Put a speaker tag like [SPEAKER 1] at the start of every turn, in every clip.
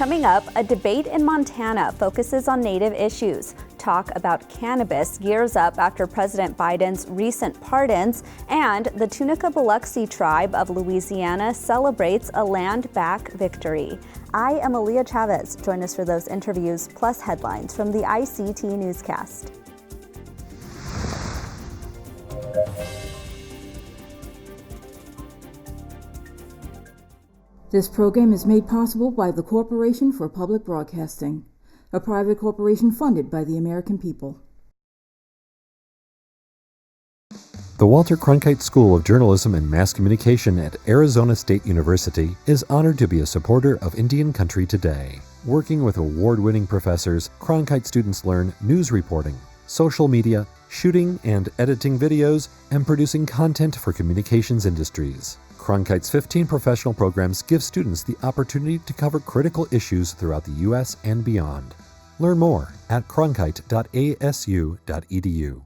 [SPEAKER 1] Coming up, a debate in Montana focuses on Native issues. Talk about cannabis gears up after President Biden's recent pardons, and the Tunica-Biloxi Tribe of Louisiana celebrates a land-back victory. I am Aaliyah Chavez. Join us for those interviews plus headlines from the ICT Newscast.
[SPEAKER 2] This program is made possible by the Corporation for Public Broadcasting, a private corporation funded by the American people.
[SPEAKER 3] The Walter Cronkite School of Journalism and Mass Communication at Arizona State University is honored to be a supporter of Indian Country Today. Working with award-winning professors, Cronkite students learn news reporting, social media, shooting and editing videos, and producing content for communications industries. Cronkite's 15 professional programs give students the opportunity to cover critical issues throughout the U.S. and beyond. Learn more at cronkite.asu.edu.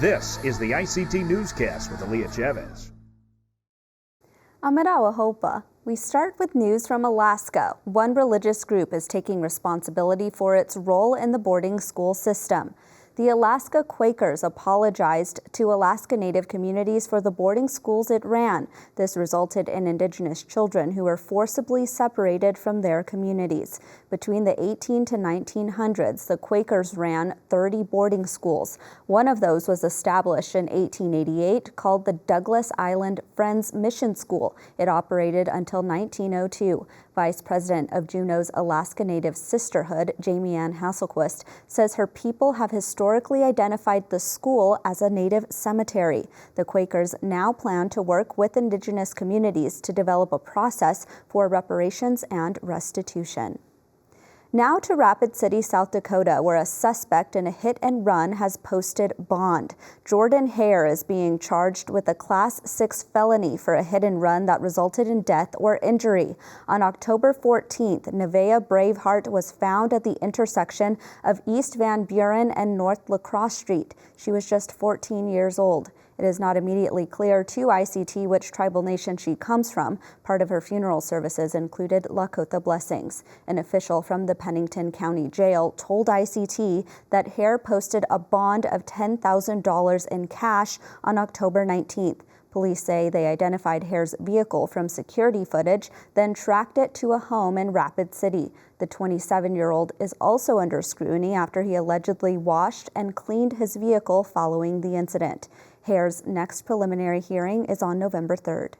[SPEAKER 4] This is the ICT Newscast with Aaliyah Chavez.
[SPEAKER 1] Amirawa Hopa. We start with news from Alaska. One religious group is taking responsibility for its role in the boarding school system. The Alaska Quakers apologized to Alaska Native communities for the boarding schools it ran. This resulted in Indigenous children who were forcibly separated from their communities. Between the 18 to 1900s, the Quakers ran 30 boarding schools. One of those was established in 1888 called the Douglas Island Friends Mission School. It operated until 1902. Vice President of Juneau's Alaska Native Sisterhood, Jamie Ann Hasselquist, says her people have historically identified the school as a Native cemetery. The Quakers now plan to work with Indigenous communities to develop a process for reparations and restitution. Now to Rapid City, South Dakota, where a suspect in a hit and run has posted bond. Jordan Hare is being charged with a Class 6 felony for a hit and run that resulted in death or injury. On October 14th, Nevaeh Braveheart was found at the intersection of East Van Buren and North Lacrosse Street. She was just 14 years old. It is not immediately clear to ICT which tribal nation she comes from. Part of her funeral services included Lakota blessings. An official from the Pennington County Jail told ICT that Hare posted a bond of $10,000 in cash on October 19th. Police say they identified Hare's vehicle from security footage, then tracked it to a home in Rapid City. The 27-year-old is also under scrutiny after he allegedly washed and cleaned his vehicle following the incident. Hare's next preliminary hearing is on November 3rd.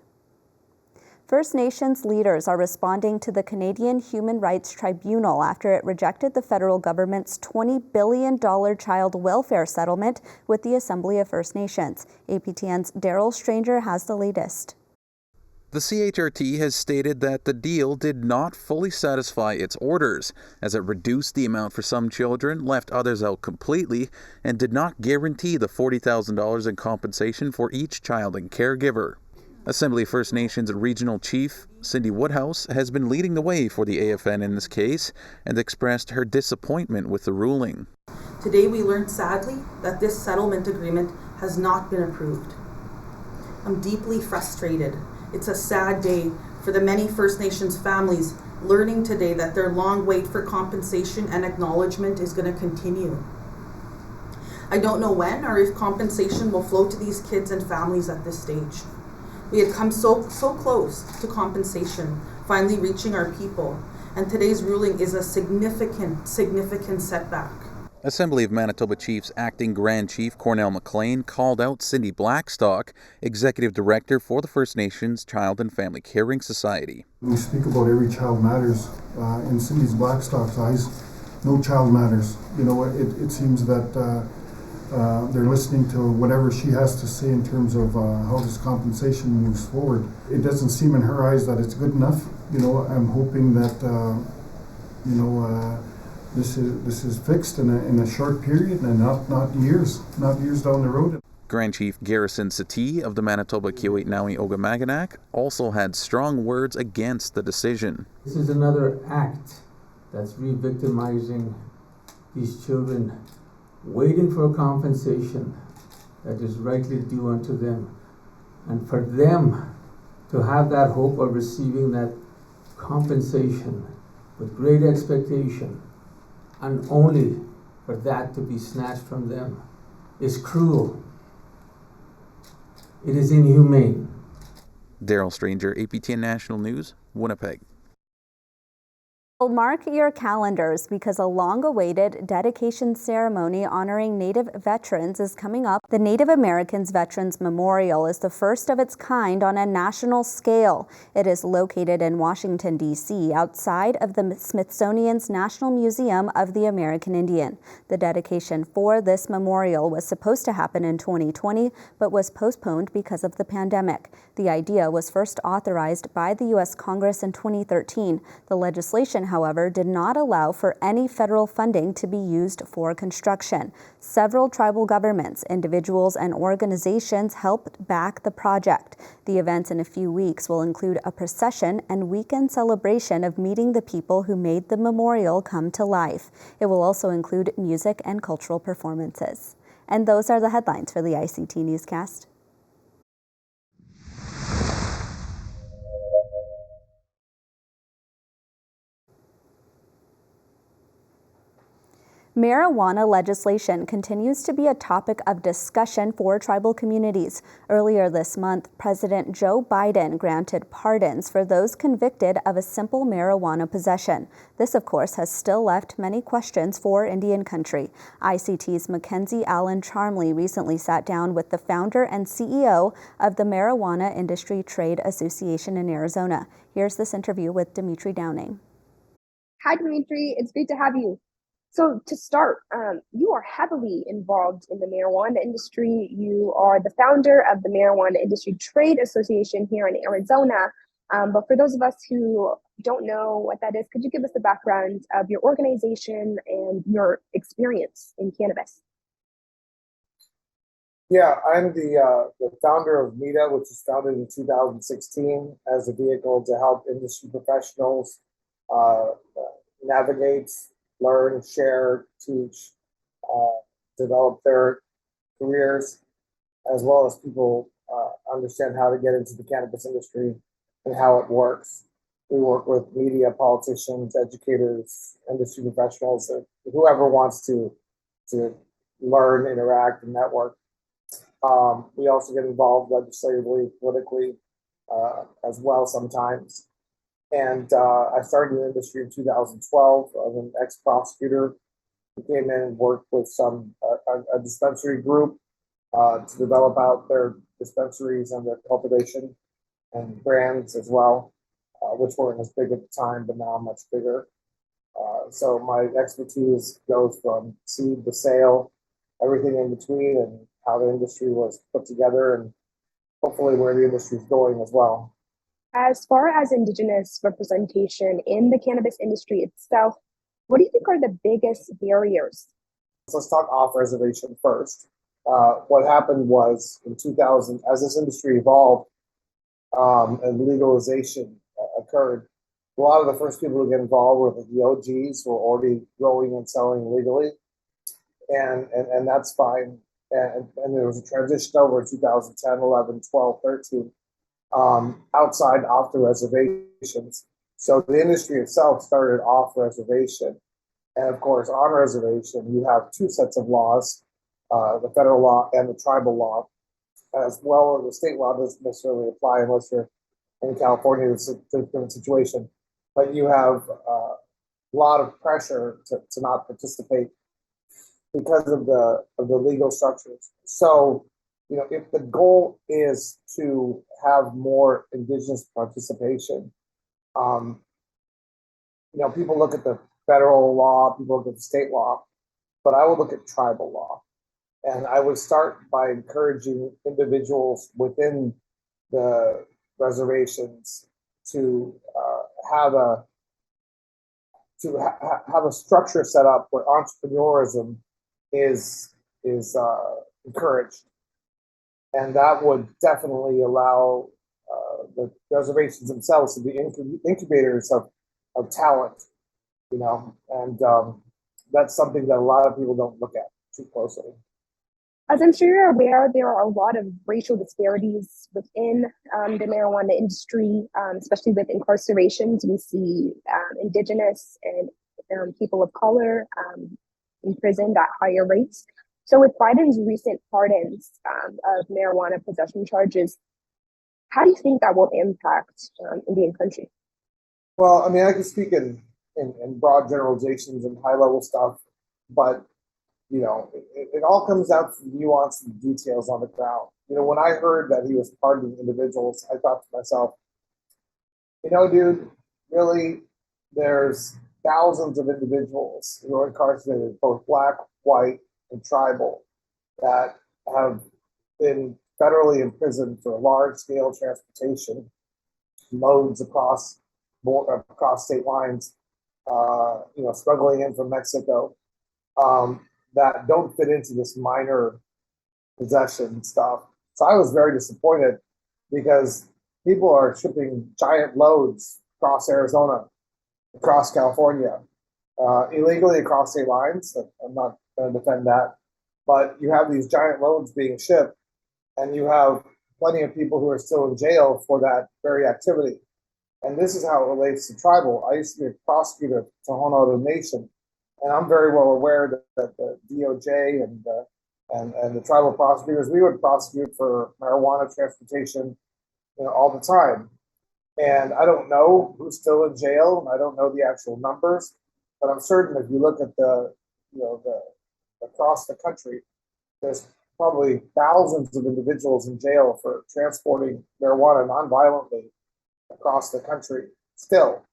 [SPEAKER 1] First Nations leaders are responding to the Canadian Human Rights Tribunal after it rejected the federal government's $20 billion child welfare settlement with the Assembly of First Nations. APTN's Daryl Stranger has the latest.
[SPEAKER 5] The CHRT has stated that the deal did not fully satisfy its orders, as it reduced the amount for some children, left others out completely, and did not guarantee the $40,000 in compensation for each child and caregiver. Assembly First Nations Regional Chief Cindy Woodhouse has been leading the way for the AFN in this case and expressed her disappointment with the ruling.
[SPEAKER 6] Today we learned sadly that this settlement agreement has not been approved. I'm deeply frustrated. It's a sad day for the many First Nations families learning today that their long wait for compensation and acknowledgement is going to continue. I don't know when or if compensation will flow to these kids and families at this stage. We had come so close to compensation, finally reaching our people, and today's ruling is a significant setback.
[SPEAKER 5] Assembly of Manitoba Chiefs Acting Grand Chief Cornell McLean called out Cindy Blackstock, Executive Director for the First Nations Child and Family Caring Society.
[SPEAKER 7] We speak about every child matters. In Cindy Blackstock's eyes, no child matters. You know, it seems that they're listening to whatever she has to say in terms of how this compensation moves forward. It doesn't seem in her eyes that it's good enough. You know, I'm hoping that this is fixed in a short period and not years down the road.
[SPEAKER 5] Grand Chief Garrison Satie of the Manitoba Keewatinowi Ogamaganak also had strong words against the decision.
[SPEAKER 8] This is another act that's re-victimizing these children, waiting for a compensation that is rightly due unto them. And for them to have that hope of receiving that compensation with great expectation, and only for that to be snatched from them, is cruel. It is inhumane.
[SPEAKER 5] Daryl Stranger, APTN National News, Winnipeg.
[SPEAKER 1] Mark your calendars because a long-awaited dedication ceremony honoring Native veterans is coming up. The Native Americans Veterans Memorial is the first of its kind on a national scale. It is located in Washington, D.C., outside of the Smithsonian's National Museum of the American Indian. The dedication for this memorial was supposed to happen in 2020, but was postponed because of the pandemic. The idea was first authorized by the U.S. Congress in 2013. The legislation, however, did not allow for any federal funding to be used for construction. Several tribal governments, individuals, and organizations helped back the project. The events in a few weeks will include a procession and weekend celebration of meeting the people who made the memorial come to life. It will also include music and cultural performances. And those are the headlines for the ICT Newscast. Marijuana legislation continues to be a topic of discussion for tribal communities. Earlier this month, President Joe Biden granted pardons for those convicted of a simple marijuana possession. This, of course, has still left many questions for Indian country. ICT's Mackenzie Allen Charmley recently sat down with the founder and CEO of the Marijuana Industry Trade Association in Arizona. Here's this interview with Dimitri Downing.
[SPEAKER 9] Hi, Dimitri. It's great to have you. So to start, you are heavily involved in the marijuana industry. You are the founder of the Marijuana Industry Trade Association here in Arizona. But for those of us who don't know what that is, could you give us the background of your organization and your experience in cannabis?
[SPEAKER 10] Yeah, I'm the founder of MITA, which was founded in 2016 as a vehicle to help industry professionals navigate, learn, share, teach, develop their careers, as well as people understand how to get into the cannabis industry and how it works. We work with media, politicians, educators, industry professionals, whoever wants to learn, interact, and network. We also get involved legislatively, politically, as well sometimes. And I started in the industry in 2012. I'm an ex-prosecutor who came in and worked with a dispensary group to develop out their dispensaries and their cultivation and brands as well, which weren't as big at the time, but now much bigger. So my expertise goes from seed to sale, everything in between, and how the industry was put together, and hopefully where the industry is going as well.
[SPEAKER 9] As far as Indigenous representation in the cannabis industry itself, what do you think are the biggest barriers?
[SPEAKER 10] So let's talk off-reservation first. What happened was in 2000, as this industry evolved and legalization occurred, a lot of the first people to get involved were the OGs who were already growing and selling legally, and that's fine. And there was a transition over in 2010, 11, 12, 13. Outside off the reservations. So the industry itself started off reservation. And of course, on reservation, you have two sets of laws, the federal law and the tribal law, as well as the state law doesn't necessarily apply unless you're in California, it's a different situation. But you have a lot of pressure to not participate because of the legal structures. So, you know, if the goal is to have more Indigenous participation, you know, people look at the federal law, people look at the state law, but I would look at tribal law. And I would start by encouraging individuals within the reservations to have a structure set up where entrepreneurism is encouraged. And that would definitely allow the reservations themselves to be incubators of talent, and that's something that a lot of people don't look at too closely.
[SPEAKER 9] As I'm sure you're aware, there are a lot of racial disparities within the marijuana industry, especially with incarcerations. We see indigenous and people of color imprisoned at higher rates. So with Biden's recent pardons of marijuana possession charges, how do you think that will impact Indian country?
[SPEAKER 10] Well, I mean, I can speak in broad generalizations and high level stuff, but it all comes down to the nuance and the details on the ground. When I heard that he was pardoning individuals, I thought to myself, dude, really, there's thousands of individuals who are incarcerated, both black, white, and tribal, that have been federally imprisoned for large scale transportation loads across state lines, smuggling in from Mexico, that don't fit into this minor possession stuff. So I was very disappointed because people are shipping giant loads across Arizona, across California, illegally across state lines. I'm not going to defend that, but you have these giant loads being shipped, and you have plenty of people who are still in jail for that very activity. And this is how it relates to tribal. I used to be a prosecutor at Tohono Nation, and I'm very well aware that the DOJ and the tribal prosecutors, we would prosecute for marijuana transportation, all the time. And I don't know who's still in jail, and I don't know the actual numbers, but I'm certain if you look at the across the country, there's probably thousands of individuals in jail for transporting marijuana nonviolently across the country still.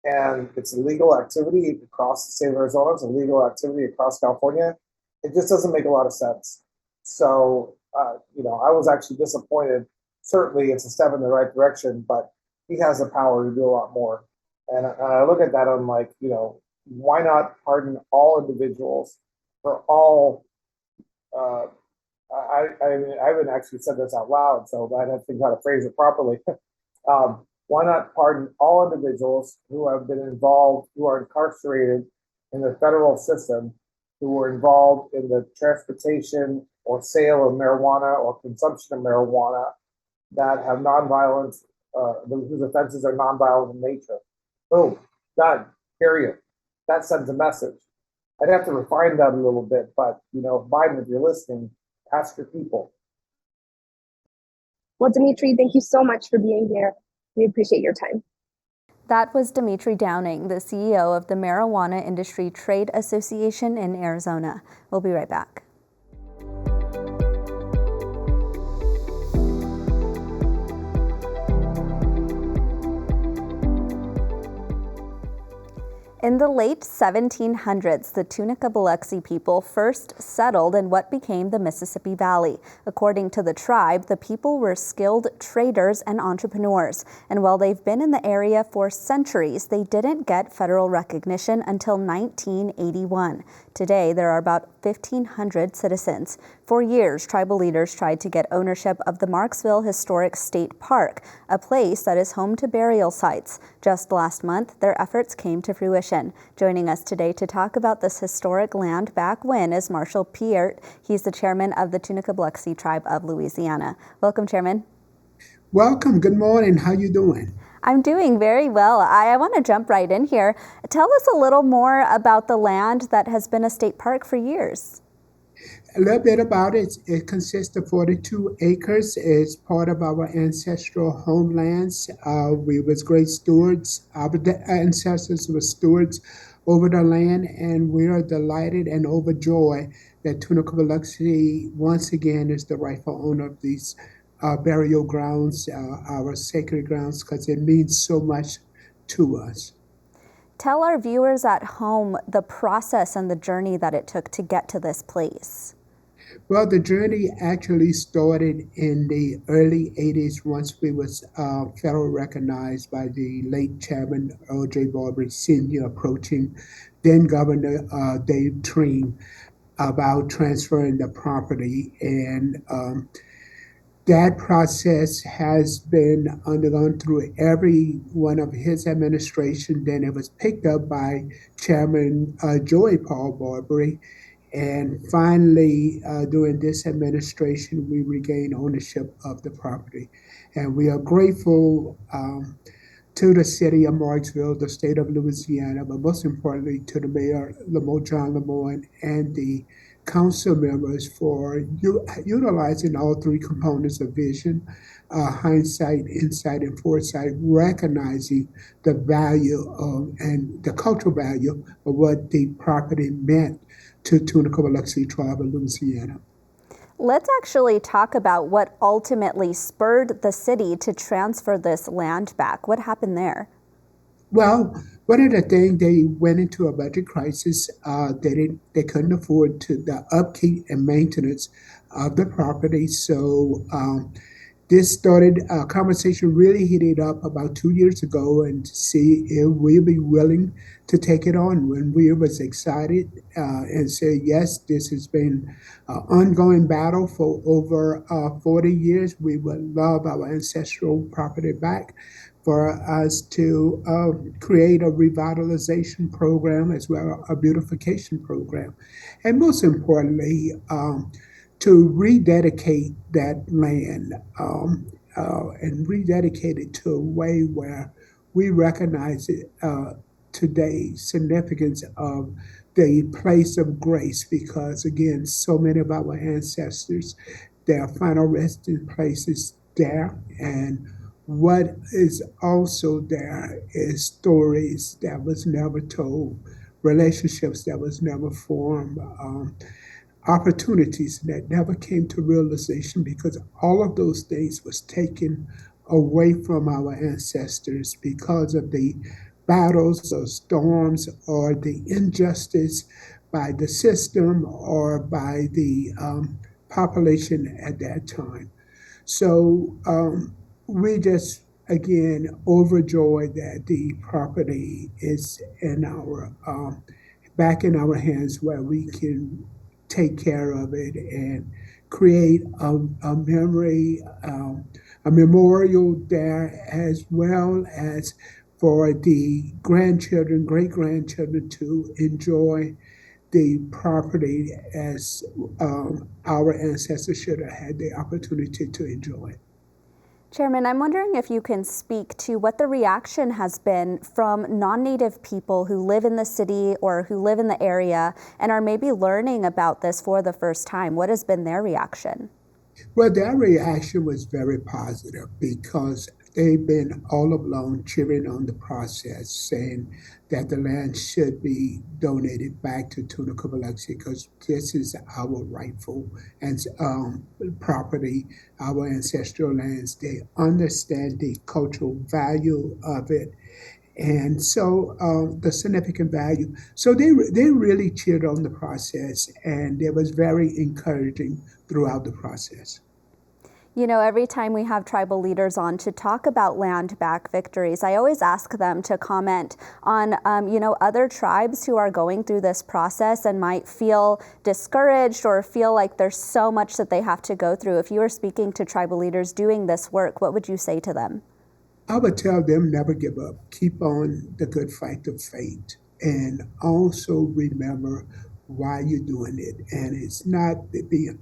[SPEAKER 10] And it's a legal activity across the state of Arizona. It's a legal activity across California. It just doesn't make a lot of sense. So, I was actually disappointed. Certainly, it's a step in the right direction, but he has the power to do a lot more. And I look at that, I'm like, why not pardon all individuals for all? I haven't actually said this out loud, so I don't think how to phrase it properly. Why not pardon all individuals who have been involved, who are incarcerated in the federal system, who were involved in the transportation or sale of marijuana or consumption of marijuana that have nonviolent, whose offenses are nonviolent in nature? Boom, done, period. That sends a message. I'd have to refine that a little bit, but Biden, if you're listening, ask your people.
[SPEAKER 9] Well, Dimitri, thank you so much for being here. We appreciate your time.
[SPEAKER 1] That was Dimitri Downing, the CEO of the Marijuana Industry Trade Association in Arizona. We'll be right back. In the late 1700s, the Tunica-Biloxi people first settled in what became the Mississippi Valley. According to the tribe, the people were skilled traders and entrepreneurs. And while they've been in the area for centuries, they didn't get federal recognition until 1981. Today, there are about 1,500 citizens. For years, tribal leaders tried to get ownership of the Marksville Historic State Park, a place that is home to burial sites. Just last month, their efforts came to fruition. Joining us today to talk about this historic land back when is Marshall Peart. He's the chairman of the Tunica-Biloxi Tribe of Louisiana. Welcome, Chairman.
[SPEAKER 11] Welcome. Good morning. How you doing?
[SPEAKER 1] I'm doing very well. I want to jump right in here. Tell us a little more about the land that has been a state park for years.
[SPEAKER 11] A little bit about it. It consists of 42 acres. It's part of our ancestral homelands. We was great stewards. Our ancestors were stewards over the land, and we are delighted and overjoyed that Tunica-Biloxi once again is the rightful owner of these burial grounds, our sacred grounds, because it means so much to us.
[SPEAKER 1] Tell our viewers at home the process and the journey that it took to get to this place.
[SPEAKER 11] Well, the journey actually started in the early 80s once we was federal recognized by the late Chairman O.J. Barbary Sr. approaching then Governor Dave Treen about transferring the property. And That process has been undergone through every one of his administration. Then it was picked up by Chairman Joey Paul Barbary. And finally, during this administration, we regained ownership of the property. And we are grateful to the city of Marksville, the state of Louisiana, but most importantly to the mayor, John Lemoyne, and the council members for utilizing all three components of vision, hindsight, insight, and foresight, recognizing the value of and the cultural value of what the property meant to Tunica-Biloxi Tribe of Louisiana.
[SPEAKER 1] Let's actually talk about what ultimately spurred the city to transfer this land back. What happened there?
[SPEAKER 11] Well, one of the things, they went into a budget crisis. They couldn't afford the upkeep and maintenance of the property. So this started a conversation really heated up about 2 years ago, and to see if we'd be willing to take it on. When we was excited and said yes, this has been an ongoing battle for over 40 years. We would love our ancestral property back, for us to create a revitalization program as well as a beautification program. And most importantly, to rededicate that land and rededicate it to a way where we recognize it today's significance of the place of grace, because again, so many of our ancestors, their final resting place is there. And what is also there is stories that was never told, relationships that was never formed, opportunities that never came to realization, because all of those things was taken away from our ancestors because of the battles or storms or the injustice by the system or by the population at that time. So we just, again, overjoyed that the property is in our back in our hands, where we can take care of it and create a memory, a memorial there, as well as for the grandchildren, great grandchildren to enjoy the property as our ancestors should have had the opportunity to enjoy.
[SPEAKER 1] Chairman, I'm wondering if you can speak to what the reaction has been from non-Native people who live in the city or who live in the area and are maybe learning about this for the first time. What has been their reaction?
[SPEAKER 11] Well, their reaction was very positive, because they've been all along cheering on the process, saying that the land should be donated back to Tunica-Biloxi, because this is our rightful and property, our ancestral lands. They understand the cultural value of it, and so the significant value. So they really cheered on the process, and it was very encouraging throughout the process.
[SPEAKER 1] You know, every time we have tribal leaders on to talk about land back victories, I always ask them to comment on, other tribes who are going through this process and might feel discouraged or feel like there's so much that they have to go through. If you were speaking to tribal leaders doing this work, what would you say to them?
[SPEAKER 11] I would tell them never give up. Keep on the good fight of faith, and also remember why you're doing it. And it's not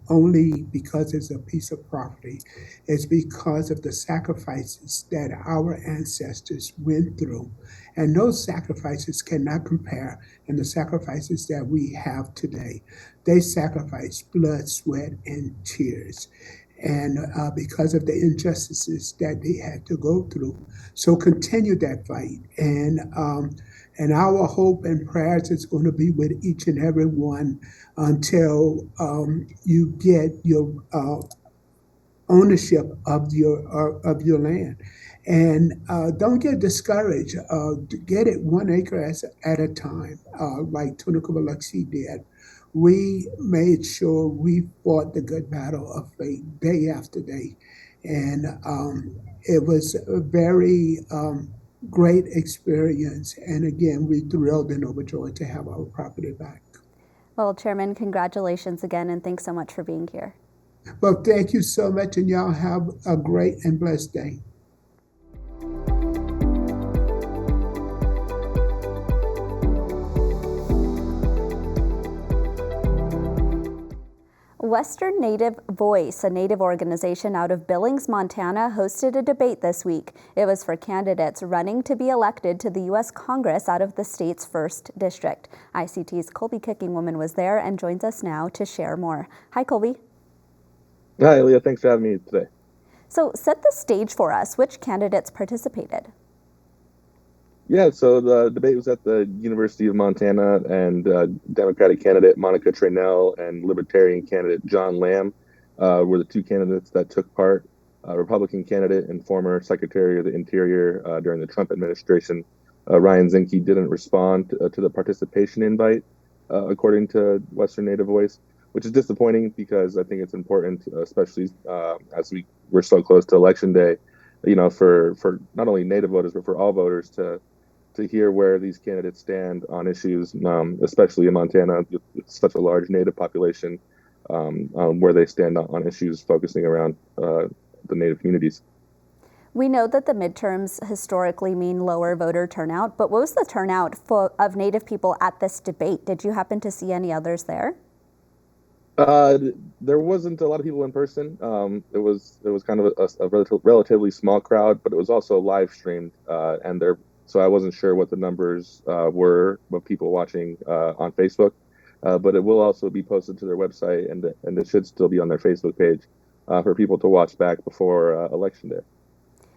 [SPEAKER 11] only because it's a piece of property, it's because of the sacrifices that our ancestors went through. And those sacrifices cannot compare in the sacrifices that we have today. They sacrificed blood, sweat, and tears. And because of the injustices that they had to go through. So continue that fight. And our hope and prayers is going to be with each and every one until you get your ownership of your land. And don't get discouraged. Get it 1 acre at a time, like Tunica-Biloxi did. We made sure we fought the good battle of faith day after day. And it was a very great experience. And again, we thrilled and overjoyed to have our property back.
[SPEAKER 1] Well, Chairman, congratulations again, and thanks so much for being here.
[SPEAKER 11] Well, thank you so much, and y'all have a great and blessed day.
[SPEAKER 1] Western Native Voice, a Native organization out of Billings, Montana, hosted a debate this week. It was for candidates running to be elected to the U.S. Congress out of the state's 1st District. ICT's Colby Kickingwoman was there and joins us now to share more. Hi, Colby.
[SPEAKER 12] Hi, Leah. Thanks for having me today.
[SPEAKER 1] So set the stage for us. Which candidates participated?
[SPEAKER 12] Yeah, so the debate was at the University of Montana, and Democratic candidate Monica Traynell and Libertarian candidate John Lamb were the two candidates that took part. Republican candidate and former Secretary of the Interior during the Trump administration, Ryan Zinke, didn't respond to the participation invite, according to Western Native Voice, which is disappointing because I think it's important, especially as we're so close to Election Day, for not only Native voters, but for all voters to hear where these candidates stand on issues, especially in Montana, with such a large Native population, where they stand on issues focusing around the Native communities.
[SPEAKER 1] We know that the midterms historically mean lower voter turnout, but what was the turnout of Native people at this debate? Did you happen to see any others there?
[SPEAKER 12] There wasn't a lot of people in person. It was kind of a relatively small crowd, but it was also live streamed, so I wasn't sure what the numbers were of people watching on Facebook. But it will also be posted to their website, and it should still be on their Facebook page for people to watch back before Election Day.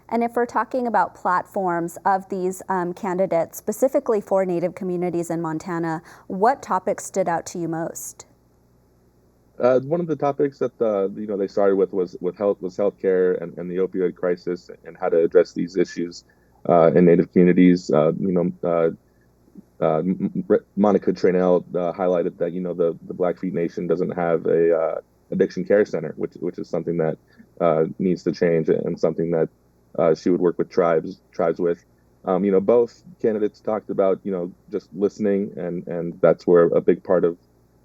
[SPEAKER 1] And if we're talking about platforms of these candidates, specifically for Native communities in Montana, what topics stood out to you most?
[SPEAKER 12] One of the topics that they started with was healthcare and the opioid crisis and how to address these issues in Native communities. Monica Traynell highlighted that the Blackfeet Nation doesn't have a addiction care center, which is something that needs to change, and something that she would work with tribes with. Both candidates talked about just listening, and that's where a big part of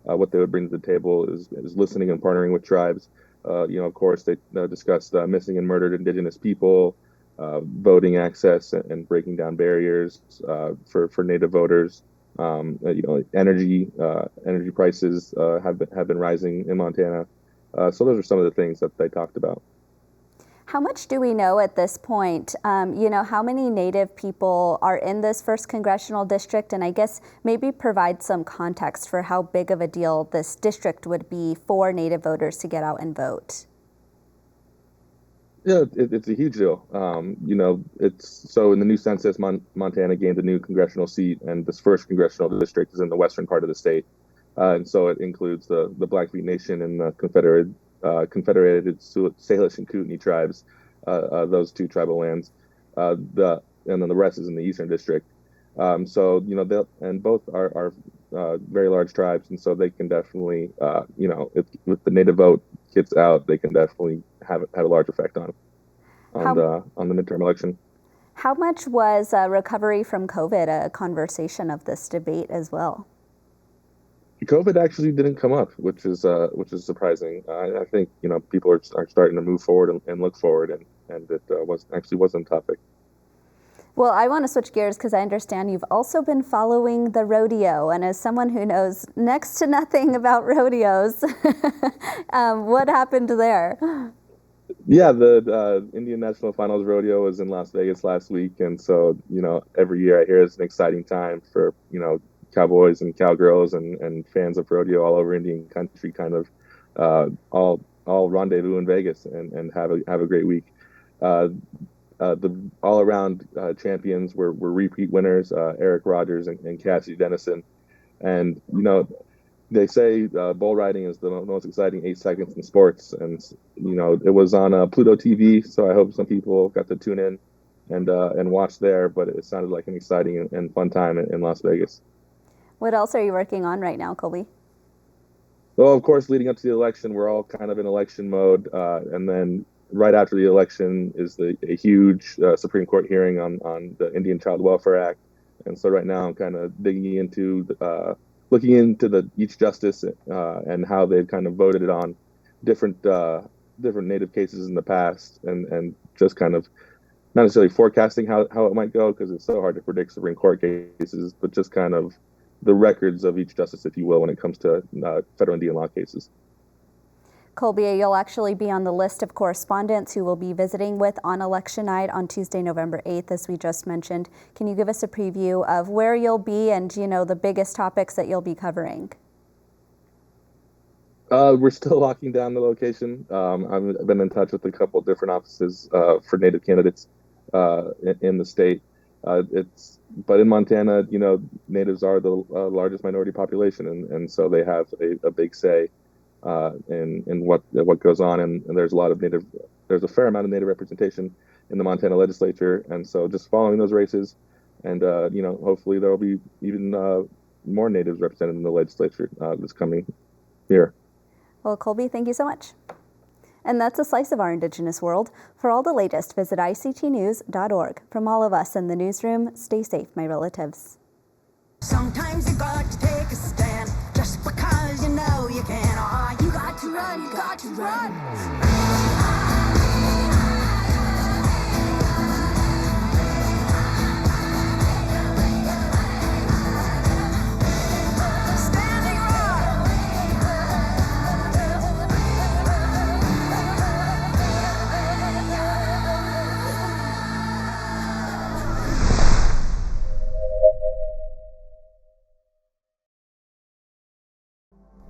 [SPEAKER 12] what they would bring to the table is listening and partnering with tribes. Of course, they discussed missing and murdered Indigenous people, voting access, and breaking down barriers for Native voters. Energy prices have been rising in Montana. So those are some of the things that they talked about.
[SPEAKER 1] How much do we know at this point? How many Native people are in this 1st congressional district? And I guess maybe provide some context for how big of a deal this district would be for Native voters to get out and vote.
[SPEAKER 12] Yeah, it's a huge deal. It's so in the new census, Montana gained a new congressional seat, and this 1st congressional district is in the western part of the state, and so it includes the Blackfeet Nation and the Confederated Salish and Kootenai tribes, those two tribal lands. And then the rest is in the eastern district. So both are very large tribes, and so they can definitely, if the Native vote gets out, they can definitely have a large effect on the midterm election.
[SPEAKER 1] How much was recovery from COVID a conversation of this debate as well?
[SPEAKER 12] COVID actually didn't come up, which is surprising. I think people are starting to move forward and look forward, and it wasn't a topic.
[SPEAKER 1] Well, I want to switch gears because I understand you've also been following the rodeo, and as someone who knows next to nothing about rodeos, what happened there?
[SPEAKER 12] Yeah, the Indian National Finals Rodeo was in Las Vegas last week, and so every year I hear it's an exciting time for cowboys and cowgirls and fans of rodeo all over Indian country, kind of all rendezvous in Vegas and have a great week. The all around champions were repeat winners, Eric Rogers and Cassidy Dennison, and they say bull riding is the most exciting 8 seconds in sports, and it was on Pluto TV, so I hope some people got to tune in and watch there. But it sounded like an exciting and fun time in Las Vegas.
[SPEAKER 1] What else are you working on right now, Colby?
[SPEAKER 12] Well, of course, leading up to the election, we're all kind of in election mode, and then right after the election is a huge Supreme Court hearing on the Indian Child Welfare Act, and so right now I'm kind of digging into looking into each justice and how they've kind of voted it on. different native cases in the past, and just kind of not necessarily forecasting how it might go, because it's so hard to predict Supreme Court cases, but just kind of the records of each justice, if you will, when it comes to federal Indian law cases.
[SPEAKER 1] Colby, you'll actually be on the list of correspondents who will be visiting with on election night on Tuesday, November 8th, as we just mentioned. Can you give us a preview of where you'll be and, the biggest topics that you'll be covering?
[SPEAKER 12] We're still locking down the location. I've been in touch with a couple of different offices for Native candidates in the state. But in Montana, Natives are the largest minority population, and so they have a big say in what goes on, and there's a fair amount of Native representation in the Montana legislature, and so just following those races, and hopefully there will be even more Natives represented in the legislature this coming year.
[SPEAKER 1] Well, Colby, thank you so much. And that's a slice of our Indigenous world. For all the latest, visit ictnews.org. From all of us in the newsroom, stay safe, my relatives.
[SPEAKER 13] Sometimes you got to take a stand just because you know you can. Oh, you got to run, you got to run.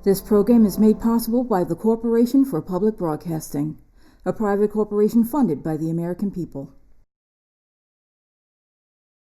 [SPEAKER 2] This program is made possible by the Corporation for Public Broadcasting, a private corporation funded by the American people.